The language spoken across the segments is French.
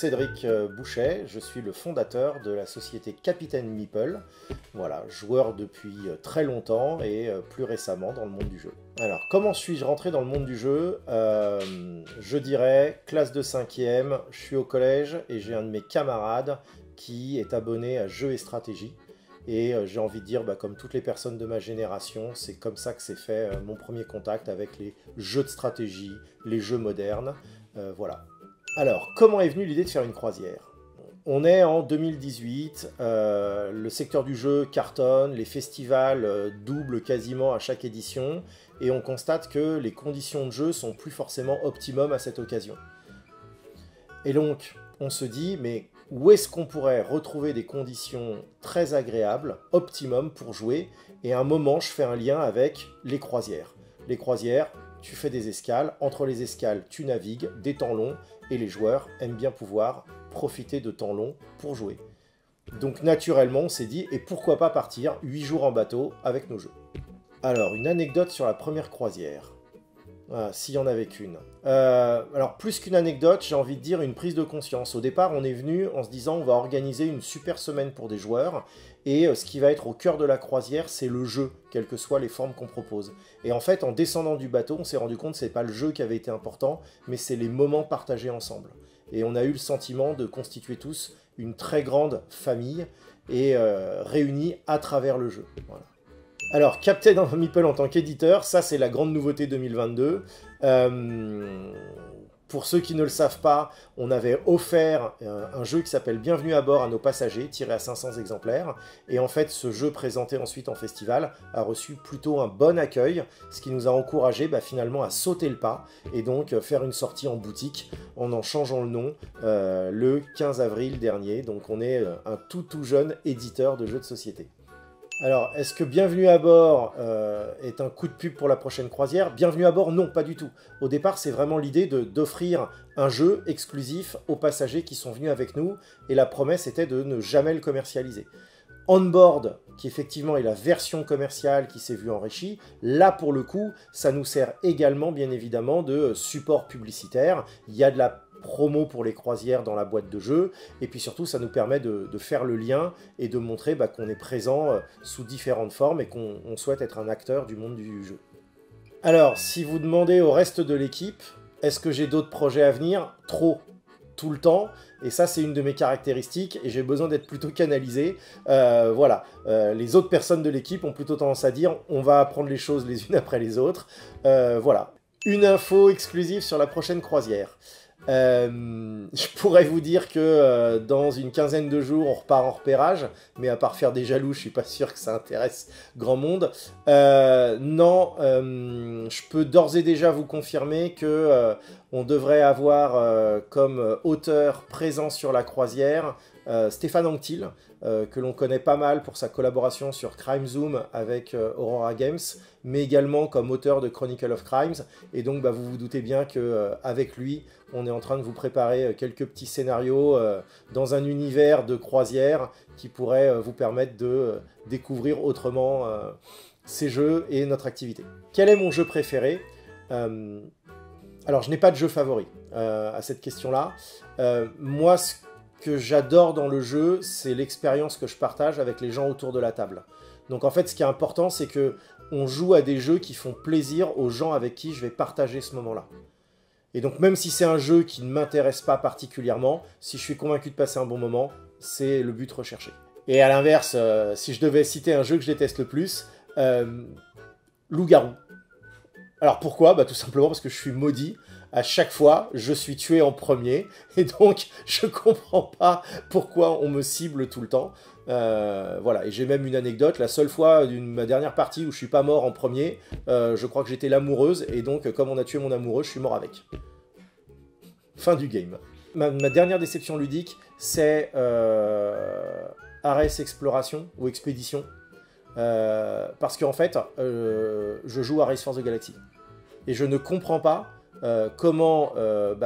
Cédric Bouchet, je suis le fondateur de la société Capitaine Meeple. Voilà, joueur depuis très longtemps et plus récemment dans le monde du jeu. Alors, comment suis-je rentré dans le monde du jeu? Je dirais, classe de 5e, je suis au collège et j'ai un de mes camarades qui est abonné à Jeux et Stratégie. Et j'ai envie de dire, comme toutes les personnes de ma génération, c'est comme ça que s'est fait mon premier contact avec les jeux de stratégie, les jeux modernes, voilà. Alors, comment est venue l'idée de faire une croisière? On est en 2018, le secteur du jeu cartonne, les festivals doublent quasiment à chaque édition, et on constate que les conditions de jeu sont plus forcément optimum à cette occasion. Et donc, on se dit, mais où est-ce qu'on pourrait retrouver des conditions très agréables, optimum pour jouer? Et à un moment, je fais un lien avec les croisières. Les croisières, tu fais des escales, entre les escales, tu navigues, des temps longs, et les joueurs aiment bien pouvoir profiter de temps longs pour jouer. Donc naturellement, on s'est dit, et pourquoi pas partir 8 jours en bateau avec nos jeux? Alors, une anecdote sur la première croisière. Voilà, s'il y en avait qu'une. Alors, plus qu'une anecdote, j'ai envie de dire une prise de conscience. Au départ, on est venu en se disant on va organiser une super semaine pour des joueurs, et ce qui va être au cœur de la croisière, c'est le jeu, quelles que soient les formes qu'on propose. Et en fait, en descendant du bateau, on s'est rendu compte que ce n'est pas le jeu qui avait été important, mais c'est les moments partagés ensemble. Et on a eu le sentiment de constituer tous une très grande famille, et réunis à travers le jeu. Voilà. Alors, Captain Meeple en tant qu'éditeur, ça c'est la grande nouveauté 2022. Pour ceux qui ne le savent pas, on avait offert un jeu qui s'appelle Bienvenue à bord à nos passagers, tiré à 500 exemplaires. Et en fait, ce jeu présenté ensuite en festival a reçu plutôt un bon accueil, ce qui nous a encouragé finalement à sauter le pas et donc faire une sortie en boutique en changeant le nom le 15 avril dernier. Donc on est un tout jeune éditeur de jeux de société. Alors, est-ce que Bienvenue à bord est un coup de pub pour la prochaine croisière? Bienvenue à bord, non, pas du tout. Au départ, c'est vraiment l'idée d'offrir un jeu exclusif aux passagers qui sont venus avec nous, et la promesse était de ne jamais le commercialiser. Onboard, qui effectivement est la version commerciale qui s'est vue enrichie, là pour le coup, ça nous sert également bien évidemment de support publicitaire. Il y a de la promo pour les croisières dans la boîte de jeu, et puis surtout ça nous permet de faire le lien et de montrer qu'on est présent sous différentes formes et qu'on souhaite être un acteur du monde du jeu. Alors, si vous demandez au reste de l'équipe, est-ce que j'ai d'autres projets à venir? Trop, tout le temps, et ça c'est une de mes caractéristiques, et j'ai besoin d'être plutôt canalisé. Voilà, les autres personnes de l'équipe ont plutôt tendance à dire on va apprendre les choses les unes après les autres. Voilà, une info exclusive sur la prochaine croisière. Je pourrais vous dire que dans une quinzaine de jours on repart en repérage, mais à part faire des jaloux, je suis pas sûr que ça intéresse grand monde. Non, je peux d'ores et déjà vous confirmer que on devrait avoir comme auteur présent sur la croisière Stéphane Anctil, que l'on connaît pas mal pour sa collaboration sur Crime Zoom avec Aurora Games, mais également comme auteur de Chronicle of Crimes. Et donc vous vous doutez bien qu'avec lui, on est en train de vous préparer quelques petits scénarios dans un univers de croisière qui pourrait vous permettre de découvrir autrement ces jeux et notre activité. Quel est mon jeu préféré? Alors, je n'ai pas de jeu favori à cette question-là. Moi, ce que j'adore dans le jeu, c'est l'expérience que je partage avec les gens autour de la table. Donc en fait, ce qui est important, c'est que on joue à des jeux qui font plaisir aux gens avec qui je vais partager ce moment-là. Et donc même si c'est un jeu qui ne m'intéresse pas particulièrement, si je suis convaincu de passer un bon moment, c'est le but recherché. Et à l'inverse, si je devais citer un jeu que je déteste le plus, Loup-garou. Alors pourquoi? Tout simplement parce que je suis maudit. À chaque fois, je suis tué en premier, et donc je comprends pas pourquoi on me cible tout le temps. Voilà, et j'ai même une anecdote, la seule fois ma dernière partie où je suis pas mort en premier, je crois que j'étais l'amoureuse, et donc comme on a tué mon amoureux, je suis mort avec. Fin du game. Ma dernière déception ludique, c'est Ares Exploration, ou Expédition, parce qu'en fait, je joue à Race for the Galaxy, et je ne comprends pas comment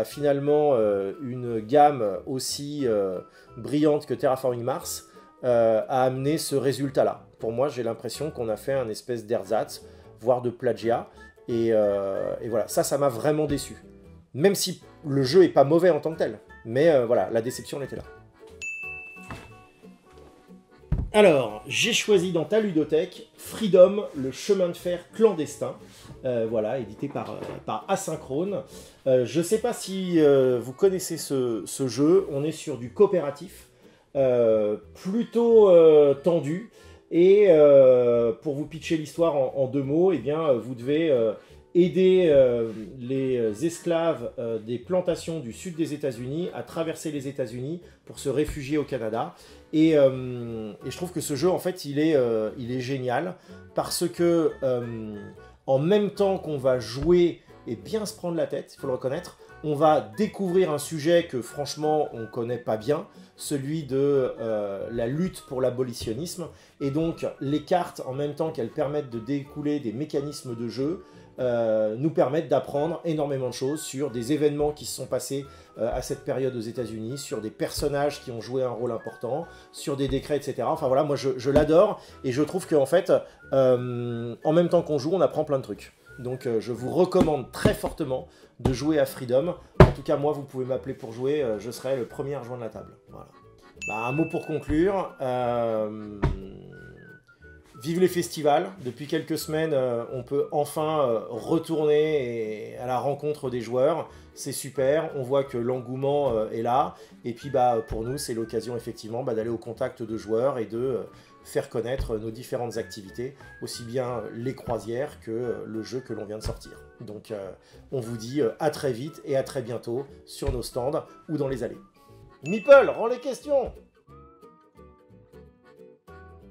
finalement une gamme aussi brillante que Terraforming Mars a amené ce résultat-là. Pour moi, j'ai l'impression qu'on a fait un espèce d'ersatz, voire de plagiat, et voilà, ça m'a vraiment déçu. Même si le jeu est pas mauvais en tant que tel. Mais voilà, la déception elle était là. Alors, j'ai choisi dans ta ludothèque Freedom, le chemin de fer clandestin. Voilà, édité par Asynchrone. Je ne sais pas si vous connaissez ce jeu. On est sur du coopératif, plutôt tendu. Et pour vous pitcher l'histoire en 2 mots, eh bien, vous devez aider les esclaves des plantations du sud des États-Unis à traverser les États-Unis pour se réfugier au Canada. Et je trouve que ce jeu, en fait, il est génial parce que en même temps qu'on va jouer et bien se prendre la tête, il faut le reconnaître, on va découvrir un sujet que franchement on ne connaît pas bien, celui de la lutte pour l'abolitionnisme. Et donc les cartes, en même temps qu'elles permettent de découler des mécanismes de jeu, nous permettent d'apprendre énormément de choses sur des événements qui se sont passés à cette période aux États-Unis, sur des personnages qui ont joué un rôle important, sur des décrets, etc. Enfin voilà, moi je l'adore et je trouve qu'en fait, en même temps qu'on joue, on apprend plein de trucs. Donc je vous recommande très fortement de jouer à Freedom. En tout cas, moi, vous pouvez m'appeler pour jouer, je serai le premier à rejoindre la table. Voilà. Bah, un mot pour conclure. Vive les festivals. Depuis quelques semaines, on peut enfin retourner à la rencontre des joueurs. C'est super, on voit que l'engouement est là. Et puis bah, pour nous, c'est l'occasion effectivement d'aller au contact de joueurs et de faire connaître nos différentes activités, aussi bien les croisières que le jeu que l'on vient de sortir. Donc on vous dit à très vite et à très bientôt sur nos stands ou dans les allées. Meeple, rends les questions!